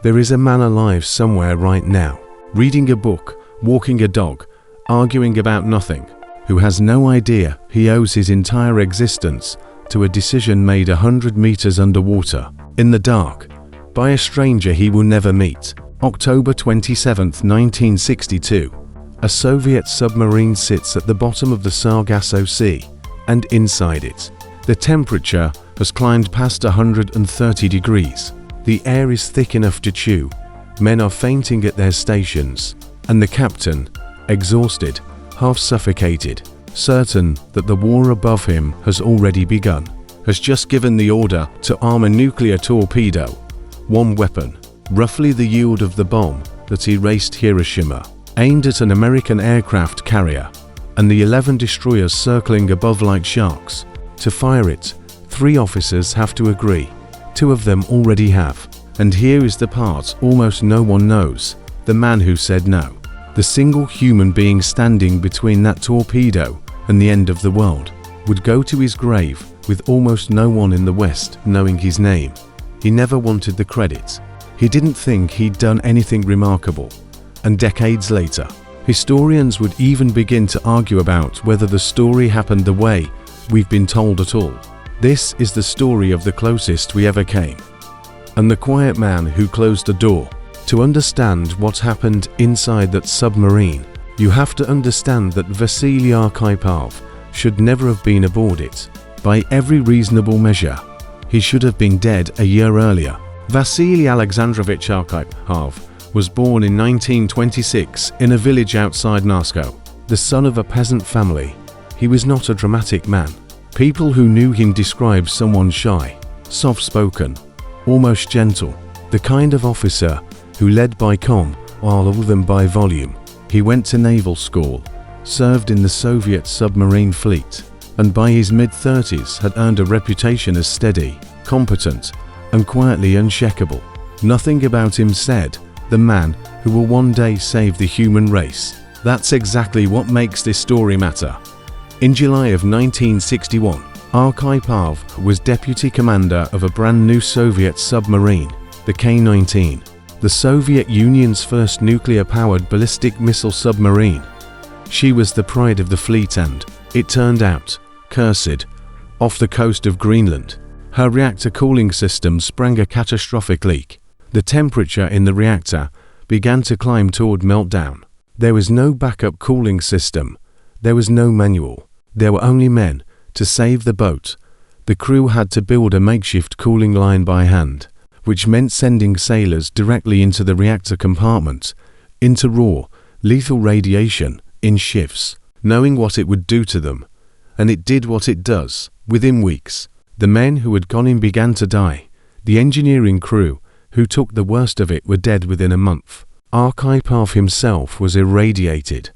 There is a man alive somewhere right now, reading a book, walking a dog, arguing about nothing, who has no idea he owes his entire existence to a decision made 100 meters underwater, in the dark, by a stranger he will never meet. October 27, 1962. A Soviet submarine sits at the bottom of the Sargasso Sea, and inside it, the temperature has climbed past 130 degrees. The air is thick enough to chew. Men are fainting at their stations, and the captain, exhausted, half suffocated, certain that the war above him has already begun, has just given the order to arm a nuclear torpedo, one weapon, roughly the yield of the bomb that erased Hiroshima, aimed at an American aircraft carrier, and the 11 destroyers circling above like sharks. To fire it, 3 officers have to agree. 2 of them already have. And here is the part almost no one knows: the man who said no. The single human being standing between that torpedo and the end of the world would go to his grave with almost no one in the West knowing his name. He never wanted the credit. He didn't think he'd done anything remarkable. And decades later, historians would even begin to argue about whether the story happened the way we've been told at all. This is the story of the closest we ever came, and the quiet man who closed the door. To understand what happened inside that submarine, you have to understand that Vasili Arkhipov should never have been aboard it. By every reasonable measure, he should have been dead a year earlier. Vasili Alexandrovich Arkhipov was born in 1926 in a village outside Moscow, the son of a peasant family. He was not a dramatic man. People who knew him described someone shy, soft-spoken, almost gentle, the kind of officer who led by calm while all of them by volume. He went to naval school, served in the Soviet submarine fleet, and by his mid-30s had earned a reputation as steady, competent, and quietly unshakable. Nothing about him said, the man who will one day save the human race. That's exactly what makes this story matter. In July of 1961, Arkhipov was deputy commander of a brand new Soviet submarine, the K-19, the Soviet Union's first nuclear-powered ballistic missile submarine. She was the pride of the fleet and, it turned out, cursed, off the coast of Greenland. Her reactor cooling system sprang a catastrophic leak. The temperature in the reactor began to climb toward meltdown. There was no backup cooling system. There was no manual. There were only men to save the boat. The crew had to build a makeshift cooling line by hand, which meant sending sailors directly into the reactor compartment, into raw, lethal radiation, in shifts, knowing what it would do to them. And it did what it does. Within weeks, the men who had gone in began to die. The engineering crew, who took the worst of it, were dead within a month. Arkhipov himself was irradiated.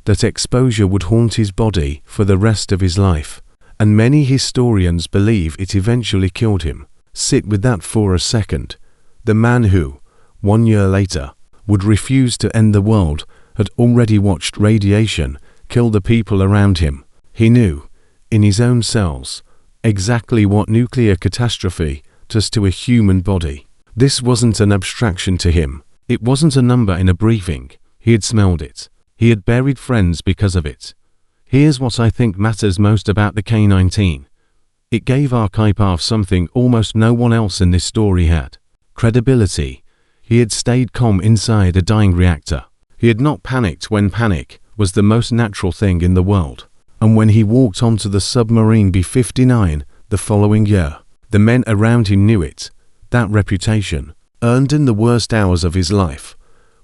That exposure would haunt his body for the rest of his life, and many historians believe it eventually killed him. Sit with that for a second. The man who, 1 year later, would refuse to end the world had already watched radiation kill the people around him. He knew, in his own cells, exactly what nuclear catastrophe does to a human body. This wasn't an abstraction to him. It wasn't a number in a briefing. He had smelled it. He had buried friends because of it. Here's what I think matters most about the K-19. It gave Arkhipov something almost no one else in this story had: credibility. He had stayed calm inside a dying reactor. He had not panicked when panic was the most natural thing in the world. And when he walked onto the submarine B-59 the following year, the men around him knew it. That reputation, earned in the worst hours of his life,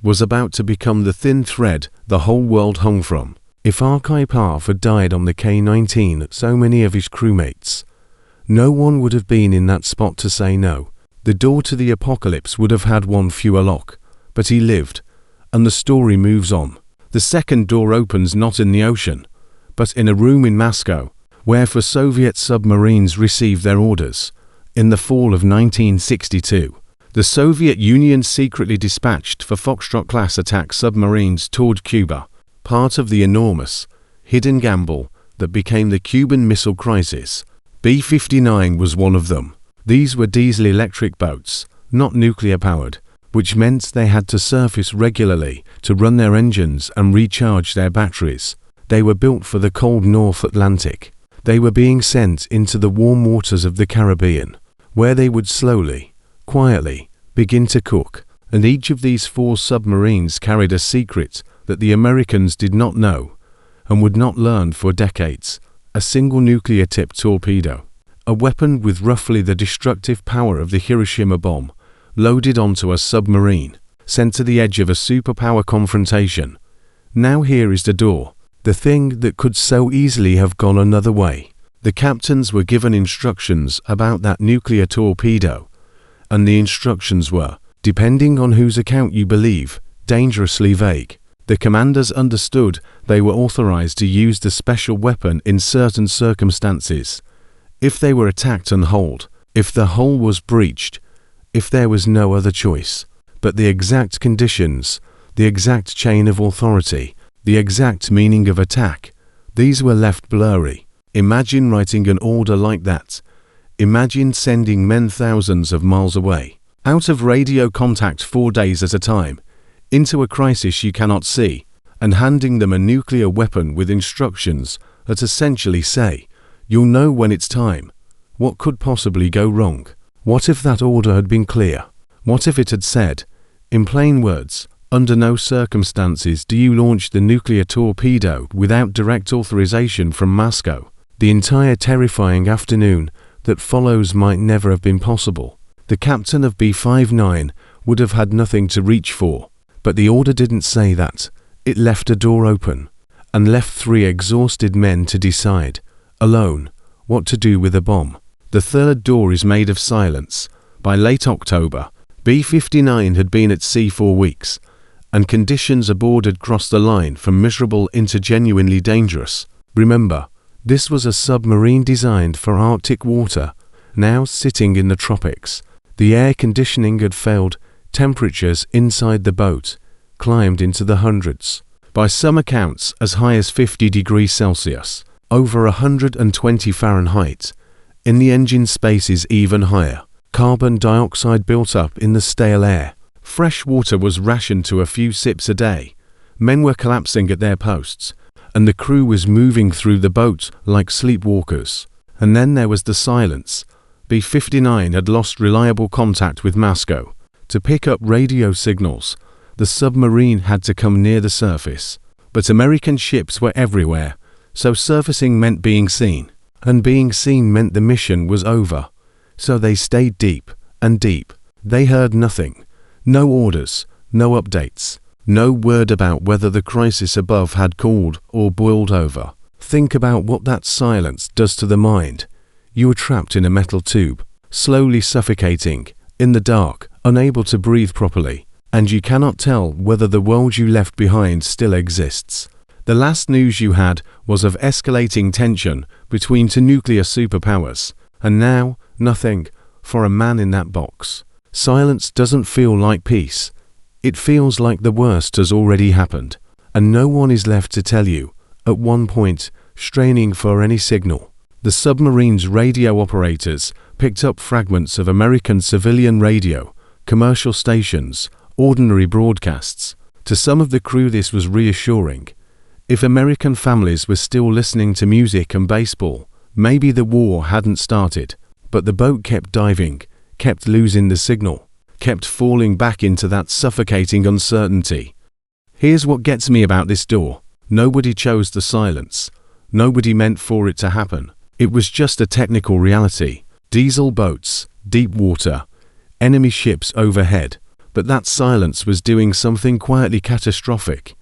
was about to become the thin thread the whole world hung from. If Arkhipov had died on the K-19, so many of his crewmates, no one would have been in that spot to say no. The door to the apocalypse would have had one fewer lock, but he lived, and the story moves on. The second door opens not in the ocean, but in a room in Moscow, where Soviet submarines received their orders. In the fall of 1962, the Soviet Union secretly dispatched Foxtrot-class attack submarines toward Cuba, part of the enormous, hidden gamble that became the Cuban Missile Crisis. B-59 was one of them. These were diesel-electric boats, not nuclear-powered, which meant they had to surface regularly to run their engines and recharge their batteries. They were built for the cold North Atlantic. They were being sent into the warm waters of the Caribbean, where they would slowly, quietly, begin to cook. And each of these 4 submarines carried a secret that the Americans did not know and would not learn for decades: a single nuclear-tipped torpedo, a weapon with roughly the destructive power of the Hiroshima bomb, loaded onto a submarine, sent to the edge of a superpower confrontation. Now here is the door, the thing that could so easily have gone another way. The captains were given instructions about that nuclear torpedo, and the instructions were, depending on whose account you believe, dangerously vague. The commanders understood they were authorized to use the special weapon in certain circumstances: if they were attacked and holed, if the hull was breached, if there was no other choice. But the exact conditions, the exact chain of authority, the exact meaning of attack, these were left blurry. Imagine writing an order like that. Imagine sending men thousands of miles away, out of radio contact 4 days at a time, into a crisis you cannot see, and handing them a nuclear weapon with instructions that essentially say, "You'll know when it's time." What could possibly go wrong? What if that order had been clear? What if it had said, in plain words, under no circumstances do you launch the nuclear torpedo without direct authorization from Moscow? The entire terrifying afternoon that follows might never have been possible. The captain of B-59 would have had nothing to reach for. But the order didn't say that. It left a door open, and left 3 exhausted men to decide, alone, what to do with a bomb. The third door is made of silence. By late October, B-59 had been at sea 4 weeks, and conditions aboard had crossed the line from miserable into genuinely dangerous. Remember, this was a submarine designed for Arctic water, now sitting in the tropics. The air conditioning had failed. Temperatures inside the boat climbed into the hundreds. By some accounts, as high as 50 degrees Celsius, over 120 Fahrenheit. In the engine spaces even higher. Carbon dioxide built up in the stale air. Fresh water was rationed to a few sips a day. Men were collapsing at their posts, and the crew was moving through the boat like sleepwalkers. And then there was the silence. B-59 had lost reliable contact with Moscow. To pick up radio signals, the submarine had to come near the surface. But American ships were everywhere, so surfacing meant being seen, and being seen meant the mission was over. So they stayed deep and deep. They heard nothing. No orders, no updates, no word about whether the crisis above had cooled or boiled over. Think about what that silence does to the mind. You are trapped in a metal tube, slowly suffocating, in the dark, unable to breathe properly, and you cannot tell whether the world you left behind still exists. The last news you had was of escalating tension between 2 nuclear superpowers, and now, nothing, for a man in that box. Silence doesn't feel like peace. It feels like the worst has already happened, and no one is left to tell you, at one point, straining for any signal. The submarine's radio operators picked up fragments of American civilian radio, commercial stations, ordinary broadcasts. To some of the crew this was reassuring. If American families were still listening to music and baseball, maybe the war hadn't started. But the boat kept diving, kept losing the signal, kept falling back into that suffocating uncertainty. Here's what gets me about this door. Nobody chose the silence. Nobody meant for it to happen. It was just a technical reality. Diesel boats, deep water, enemy ships overhead. But that silence was doing something quietly catastrophic.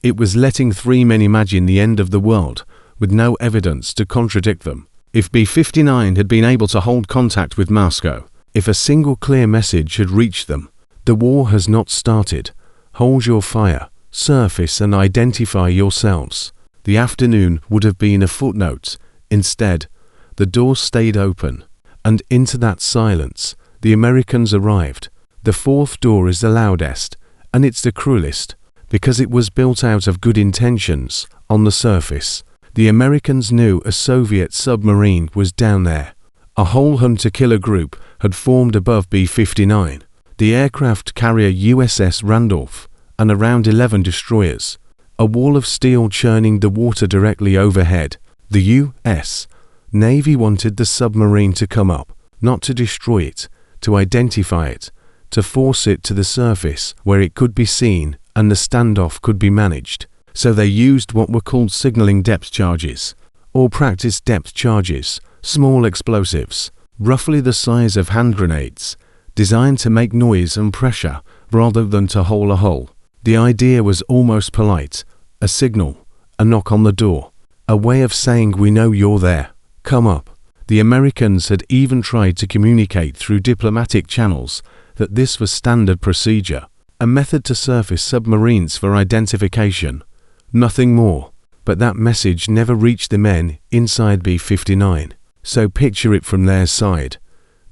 It was letting 3 men imagine the end of the world, with no evidence to contradict them. If B-59 had been able to hold contact with Moscow, if a single clear message had reached them, the war has not started. Hold your fire, surface and identify yourselves. The afternoon would have been a footnote. Instead, the door stayed open, and into that silence, the Americans arrived. The 4th door is the loudest, and it's the cruelest, because it was built out of good intentions on the surface. The Americans knew a Soviet submarine was down there. A whole hunter-killer group had formed above B-59. the aircraft carrier USS Randolph, and around 11 destroyers. A wall of steel churning the water directly overhead. The U.S. Navy wanted the submarine to come up, not to destroy it, to identify it, to force it to the surface where it could be seen and the standoff could be managed. So they used what were called signaling depth charges, or practice depth charges, small explosives, roughly the size of hand grenades, designed to make noise and pressure rather than to hole a hole. The idea was almost polite, a signal, a knock on the door, a way of saying we know you're there, come up. The Americans had even tried to communicate through diplomatic channels that this was standard procedure, a method to surface submarines for identification. Nothing more, but that message never reached the men inside B-59. So picture it from their side.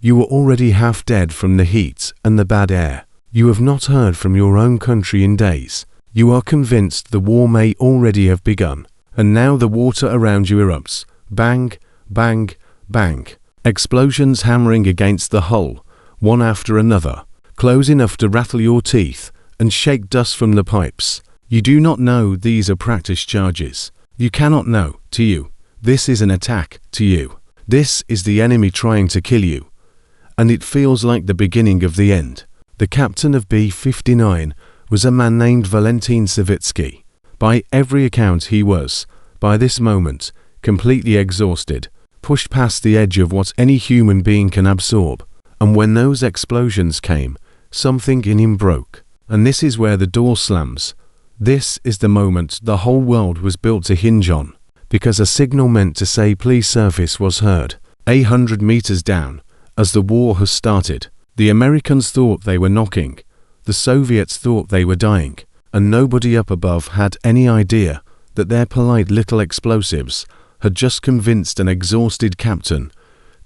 You were already half dead from the heat and the bad air. You have not heard from your own country in days. You are convinced the war may already have begun. And now the water around you erupts. Bang, bang, bang. Explosions hammering against the hull, one after another, close enough to rattle your teeth and shake dust from the pipes. You do not know these are practice charges. You cannot know, to you. This is an attack, to you. This is the enemy trying to kill you. And it feels like the beginning of the end. The captain of B-59 was a man named Valentin Savitsky. By every account he was, by this moment, completely exhausted, pushed past the edge of what any human being can absorb. And when those explosions came, something in him broke. And this is where the door slams. This is the moment the whole world was built to hinge on, because a signal meant to say please surface was heard, 100 meters down, as the war has started. The Americans thought they were knocking, the Soviets thought they were dying, and nobody up above had any idea that their polite little explosives had just convinced an exhausted captain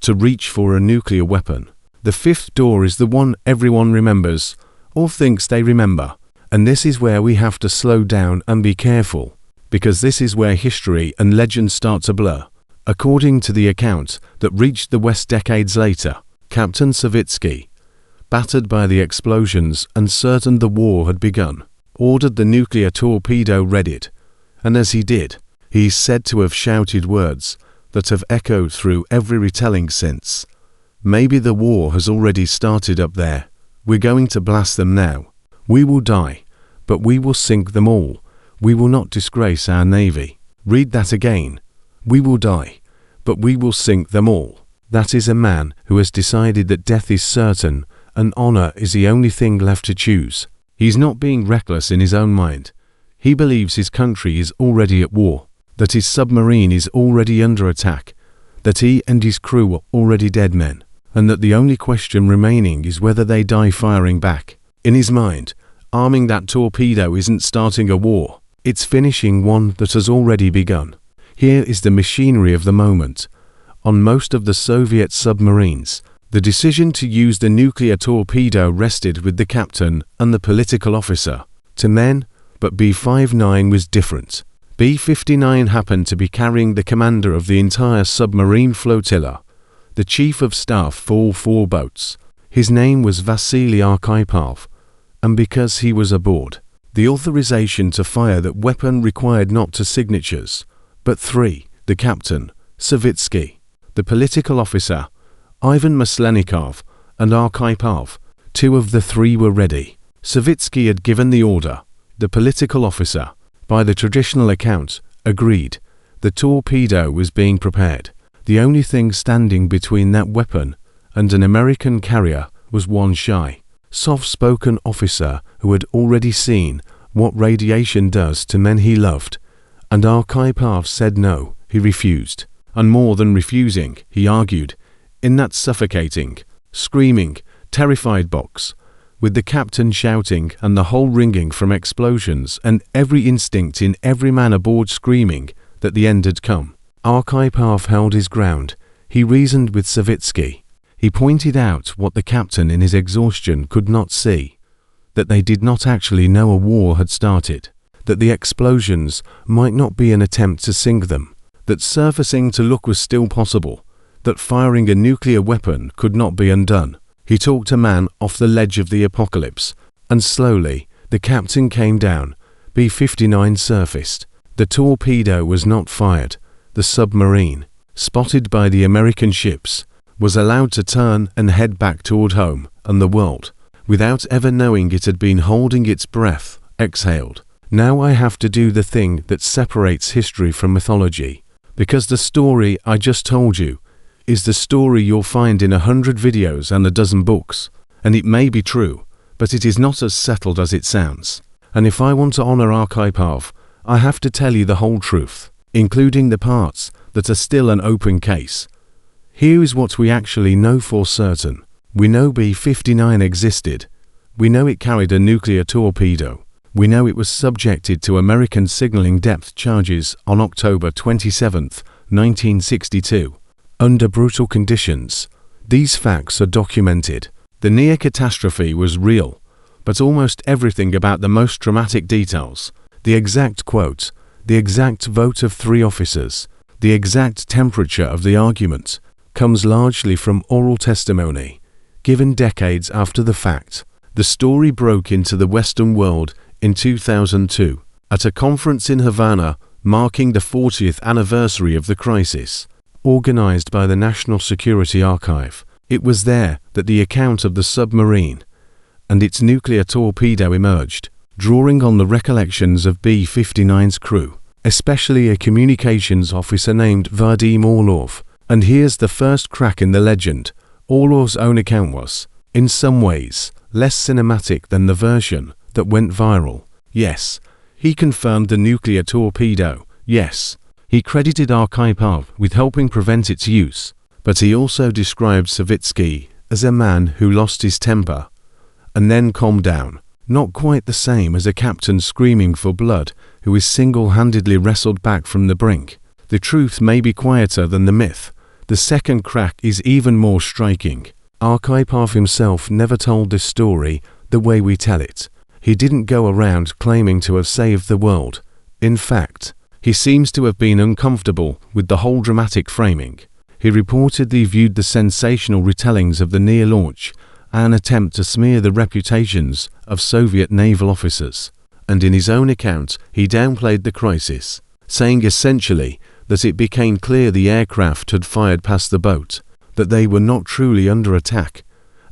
to reach for a nuclear weapon. The fifth door is the one everyone remembers, or thinks they remember. And this is where we have to slow down and be careful, because this is where history and legend start to blur. According to the account that reached the West decades later, Captain Savitsky, battered by the explosions and certain the war had begun, ordered the nuclear torpedo readied, and as he did, he is said to have shouted words that have echoed through every retelling since. Maybe the war has already started up there. We're going to blast them now. We will die, but we will sink them all. We will not disgrace our navy. Read that again. We will die, but we will sink them all. That is a man who has decided that death is certain and honor is the only thing left to choose. He's not being reckless in his own mind. He believes his country is already at war, that his submarine is already under attack, that he and his crew are already dead men, and that the only question remaining is whether they die firing back. In his mind, arming that torpedo isn't starting a war, it's finishing one that has already begun. Here is the machinery of the moment. On most of the Soviet submarines, the decision to use the nuclear torpedo rested with the captain and the political officer. To men, but B-59 was different. B-59 happened to be carrying the commander of the entire submarine flotilla, the chief of staff for all 4 boats. His name was Vasili Arkhipov, and because he was aboard, the authorization to fire that weapon required not 2 signatures, but 3, the captain, Savitsky, the political officer, Ivan Maslenikov, and Arkhipov. 2 of the 3 were ready. Savitsky had given the order. The political officer, by the traditional account, agreed. The torpedo was being prepared. The only thing standing between that weapon and an American carrier was one shy, soft-spoken officer who had already seen what radiation does to men he loved, and Arkhipov said no, he refused. And more than refusing, he argued, in that suffocating, screaming, terrified box, with the captain shouting and the hull ringing from explosions and every instinct in every man aboard screaming that the end had come. Arkhipov held his ground. He reasoned with Savitsky. He pointed out what the captain in his exhaustion could not see, that they did not actually know a war had started, that the explosions might not be an attempt to sink them, that surfacing to look was still possible, that firing a nuclear weapon could not be undone. He talked a man off the ledge of the apocalypse, and slowly, the captain came down. B-59 surfaced. The torpedo was not fired. The submarine, spotted by the American ships, was allowed to turn and head back toward home and the world, without ever knowing it had been holding its breath, exhaled. Now I have to do the thing that separates history from mythology, because the story I just told you is the story you'll find in 100 videos and a dozen books, and it may be true, but it is not as settled as it sounds. And if I want to honor Arkhipov, I have to tell you the whole truth, including the parts that are still an open case. Here is what we actually know for certain. We know B-59 existed. We know it carried a nuclear torpedo. We know it was subjected to American signaling depth charges on October 27, 1962, under brutal conditions. These facts are documented. The near catastrophe was real, but almost everything about the most dramatic details, the exact quote, the exact vote of 3 officers, the exact temperature of the argument, comes largely from oral testimony, given decades after the fact. The story broke into the Western world in 2002, at a conference in Havana marking the 40th anniversary of the crisis, organized by the National Security Archive. It was there that the account of the submarine and its nuclear torpedo emerged, drawing on the recollections of B-59's crew, especially a communications officer named Vadim Orlov. And here's the first crack in the legend. Orlov's own account was, in some ways, less cinematic than the version that went viral. Yes, he confirmed the nuclear torpedo. Yes, he credited Arkhipov with helping prevent its use. But he also described Savitsky as a man who lost his temper and then calmed down. Not quite the same as a captain screaming for blood who is single-handedly wrestled back from the brink. The truth may be quieter than the myth. The second crack is even more striking. Arkhipov himself never told this story the way we tell it. He didn't go around claiming to have saved the world. In fact, he seems to have been uncomfortable with the whole dramatic framing. He reportedly viewed the sensational retellings of the near launch an attempt to smear the reputations of Soviet naval officers, and in his own account he downplayed the crisis, saying essentially that it became clear the aircraft had fired past the boat, that they were not truly under attack,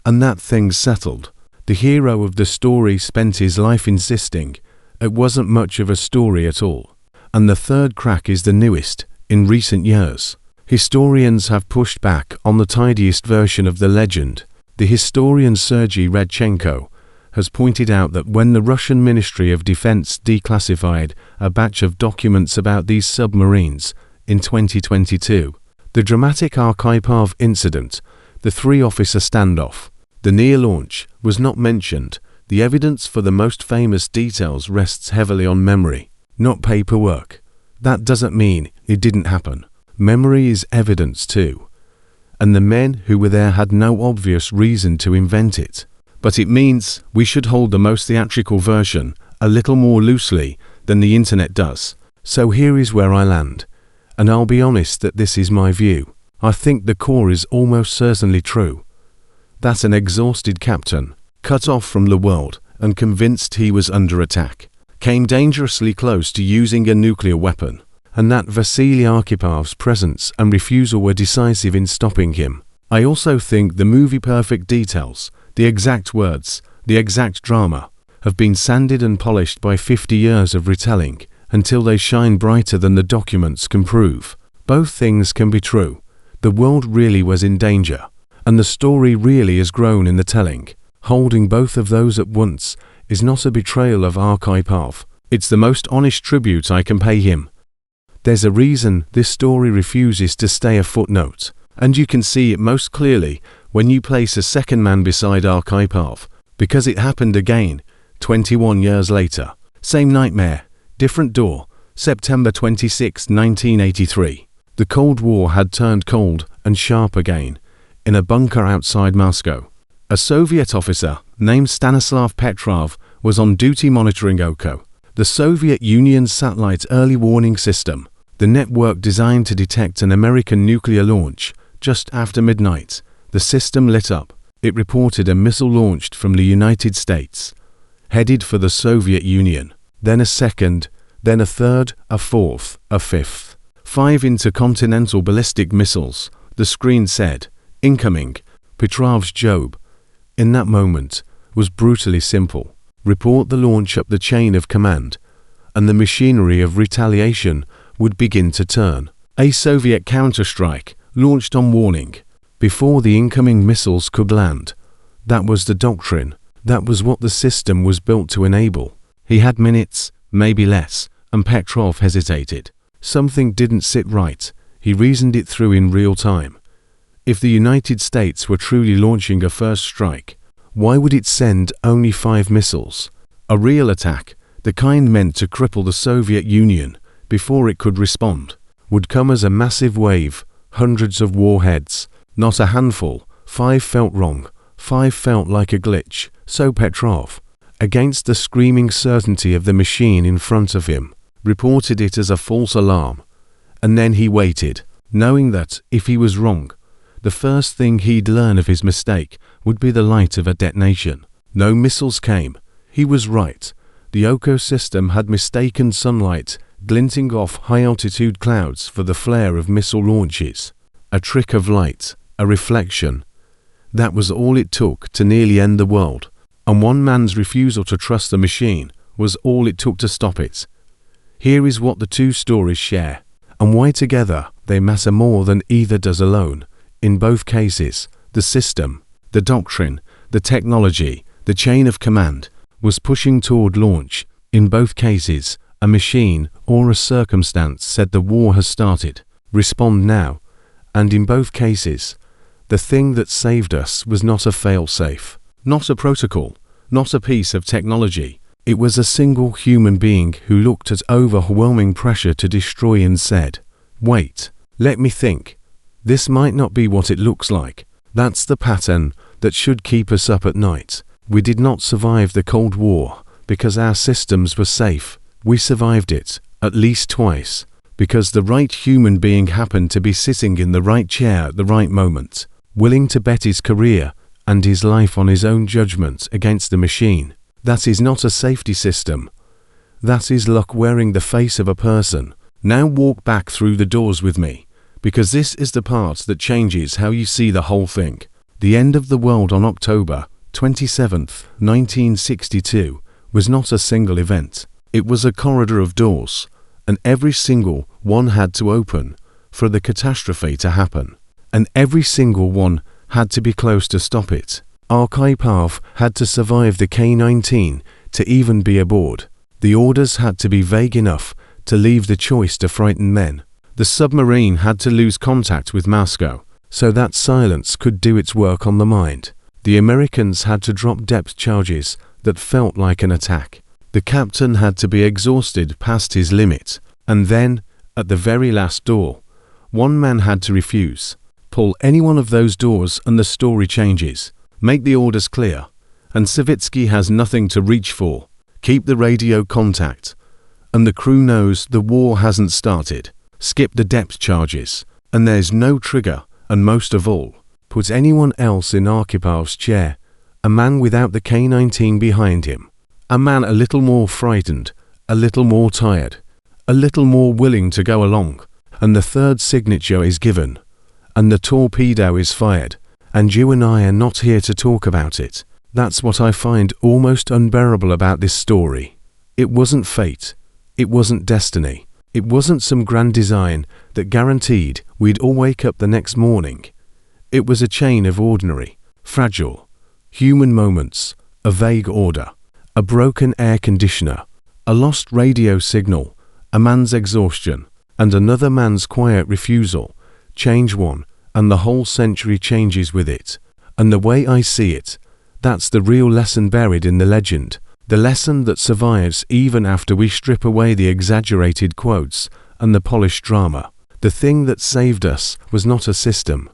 and that things settled. The hero of the story spent his life insisting it wasn't much of a story at all. And the third crack is the newest, in recent years. Historians have pushed back on the tidiest version of the legend. The historian Sergei Radchenko has pointed out that when the Russian Ministry of Defense declassified a batch of documents about these submarines in 2022, the dramatic Arkhipov incident, the 3-officer standoff, the near launch, was not mentioned. The evidence for the most famous details rests heavily on memory, not paperwork. That doesn't mean it didn't happen. Memory is evidence too, and the men who were there had no obvious reason to invent it. But it means we should hold the most theatrical version a little more loosely than the internet does. So here is where I land, and I'll be honest that this is my view. I think the core is almost certainly true. That an exhausted captain, cut off from the world and convinced he was under attack, came dangerously close to using a nuclear weapon, and that Vasili Arkhipov's presence and refusal were decisive in stopping him. I also think the movie-perfect details, the exact words, the exact drama, have been sanded and polished by 50 years of retelling until they shine brighter than the documents can prove. Both things can be true. The world really was in danger, and the story really is grown in the telling. Holding both of those at once is not a betrayal of Arkhipov. It's the most honest tribute I can pay him. There's a reason this story refuses to stay a footnote, and you can see it most clearly when you place a second man beside Arkhipov, because it happened again, 21 years later. Same nightmare, different door, September 26, 1983. The Cold War had turned cold and sharp again, in a bunker outside Moscow. A Soviet officer named Stanislav Petrov was on duty monitoring OKO, the Soviet Union's satellite early warning system, the network designed to detect an American nuclear launch. Just after midnight, the system lit up. It reported a missile launched from the United States, headed for the Soviet Union, then a second, then a third, a fourth, a fifth. 5 intercontinental ballistic missiles, the screen said. Incoming. Petrov's job, in that moment, was brutally simple. Report the launch up the chain of command, and the machinery of retaliation would begin to turn. A Soviet counterstrike, launched on warning, before the incoming missiles could land. That was the doctrine. That was what the system was built to enable. He had minutes, maybe less, and Petrov hesitated. Something didn't sit right. He reasoned it through in real time. If the United States were truly launching a first strike, why would it send only 5 missiles? A real attack, the kind meant to cripple the Soviet Union before it could respond, would come as a massive wave, hundreds of warheads, not a handful. 5 felt wrong. 5 felt like a glitch. So Petrov, against the screaming certainty of the machine in front of him, reported it as a false alarm. And then he waited, knowing that, if he was wrong, the first thing he'd learn of his mistake would be the light of a detonation. No missiles came. He was right. The ecosystem had mistaken sunlight glinting off high-altitude clouds for the flare of missile launches. A trick of light, a reflection. That was all it took to nearly end the world. And one man's refusal to trust the machine was all it took to stop it. Here is what the two stories share, and why together they matter more than either does alone. In both cases, the system, the doctrine, the technology, the chain of command was pushing toward launch. In both cases, a machine or a circumstance said the war has started. Respond now. And in both cases, the thing that saved us was not a fail-safe, not a protocol, not a piece of technology. It was a single human being who looked at overwhelming pressure to destroy and said, "Wait, let me think. This might not be what it looks like." That's the pattern that should keep us up at night. We did not survive the Cold War because our systems were safe. We survived it, at least twice, because the right human being happened to be sitting in the right chair at the right moment, willing to bet his career and his life on his own judgment against the machine. That is not a safety system. That is luck wearing the face of a person. Now walk back through the doors with me, because this is the part that changes how you see the whole thing. The end of the world on October 27th, 1962 was not a single event. It was a corridor of doors, and every single one had to open for the catastrophe to happen. And every single one had to be close to stop it. Arkhipov had to survive the K-19 to even be aboard. The orders had to be vague enough to leave the choice to frightened men. The submarine had to lose contact with Moscow, so that silence could do its work on the mind. The Americans had to drop depth charges that felt like an attack. The captain had to be exhausted past his limit. And then, at the very last door, one man had to refuse. Pull any one of those doors and the story changes. Make the orders clear. And Savitsky has nothing to reach for. Keep the radio contact. And the crew knows the war hasn't started. Skip the depth charges. And there's no trigger. And most of all, put anyone else in Arkhipov's chair. A man without the K-19 behind him. A man a little more frightened, a little more tired, a little more willing to go along. And the third signature is given. And the torpedo is fired. And you and I are not here to talk about it. That's what I find almost unbearable about this story. It wasn't fate. It wasn't destiny. It wasn't some grand design that guaranteed we'd all wake up the next morning. It was a chain of ordinary, fragile, human moments, a vague order, a broken air conditioner, a lost radio signal, a man's exhaustion, and another man's quiet refusal. Change one, and the whole century changes with it. And the way I see it, that's the real lesson buried in the legend. The lesson that survives even after we strip away the exaggerated quotes and the polished drama. The thing that saved us was not a system.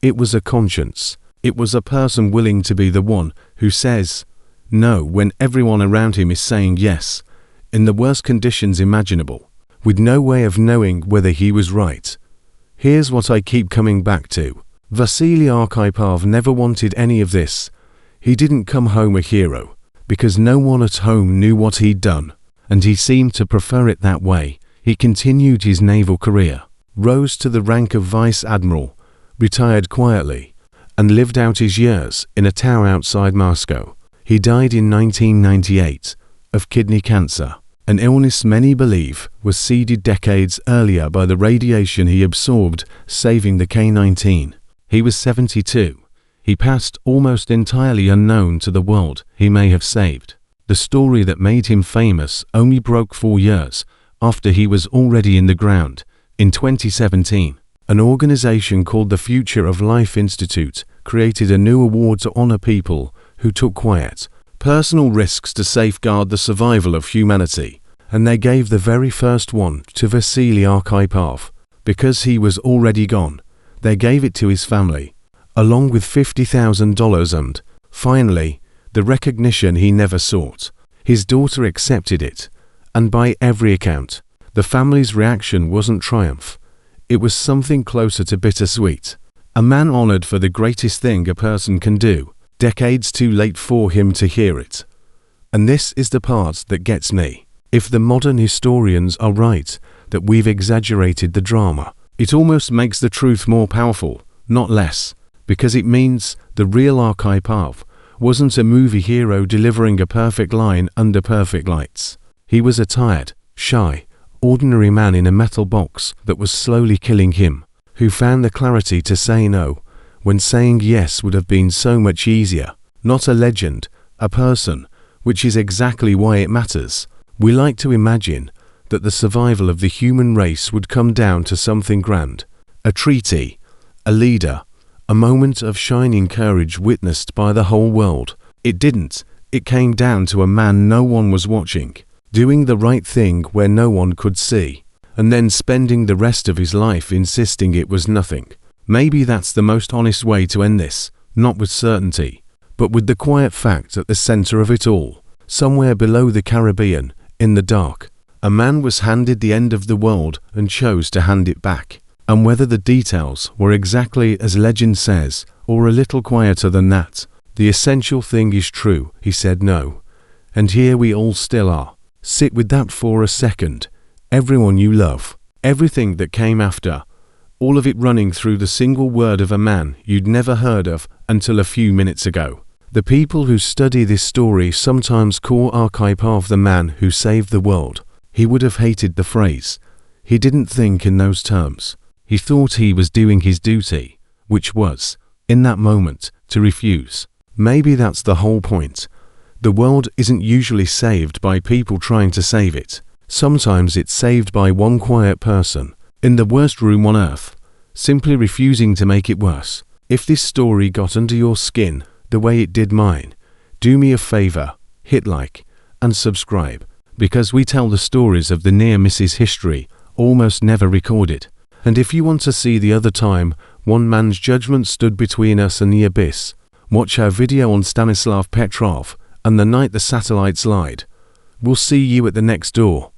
It was a conscience. It was a person willing to be the one who says no when everyone around him is saying yes, in the worst conditions imaginable, with no way of knowing whether he was right. Here's what I keep coming back to. Vasili Arkhipov never wanted any of this. He didn't come home a hero, because no one at home knew what he'd done, and he seemed to prefer it that way. He continued his naval career, rose to the rank of vice admiral, retired quietly, and lived out his years in a tower outside Moscow. He died in 1998 of kidney cancer, an illness many believe was seeded decades earlier by the radiation he absorbed saving the K-19. He was 72. He passed almost entirely unknown to the world he may have saved. The story that made him famous only broke 4 years after he was already in the ground. In 2017, an organization called the Future of Life Institute created a new award to honor people who took quiet, personal risks to safeguard the survival of humanity, and they gave the very first one to Vasili Arkhipov. Because he was already gone, they gave it to his family, along with $50,000 and, finally, the recognition he never sought. His daughter accepted it, and by every account, the family's reaction wasn't triumph. It was something closer to bittersweet. A man honored for the greatest thing a person can do, decades too late for him to hear it. And this is the part that gets me. If the modern historians are right that we've exaggerated the drama, it almost makes the truth more powerful, not less, because it means the real Arkhipov wasn't a movie hero delivering a perfect line under perfect lights. He was a tired, shy, ordinary man in a metal box that was slowly killing him, who found the clarity to say no when saying yes would have been so much easier. Not a legend, a person, which is exactly why it matters. We like to imagine that the survival of the human race would come down to something grand, a treaty, a leader, a moment of shining courage witnessed by the whole world. It didn't. It came down to a man no one was watching, doing the right thing where no one could see, and then spending the rest of his life insisting it was nothing. Maybe that's the most honest way to end this, not with certainty, but with the quiet fact at the center of it all. Somewhere below the Caribbean, in the dark, a man was handed the end of the world and chose to hand it back. And whether the details were exactly as legend says, or a little quieter than that, the essential thing is true. He said no. And here we all still are. Sit with that for a second. Everyone you love, everything that came after, all of it running through the single word of a man you'd never heard of until a few minutes ago. The people who study this story sometimes call Arkhipov the man who saved the world. He would have hated the phrase. He didn't think in those terms. He thought he was doing his duty, which was, in that moment, to refuse. Maybe that's the whole point. The world isn't usually saved by people trying to save it. Sometimes it's saved by one quiet person, in the worst room on earth, simply refusing to make it worse. If this story got under your skin the way it did mine, do me a favor, hit like, and subscribe, because we tell the stories of the near misses history, almost never recorded. And if you want to see the other time one man's judgment stood between us and the abyss, watch our video on Stanislav Petrov and the night the satellites lied. We'll see you at the next door.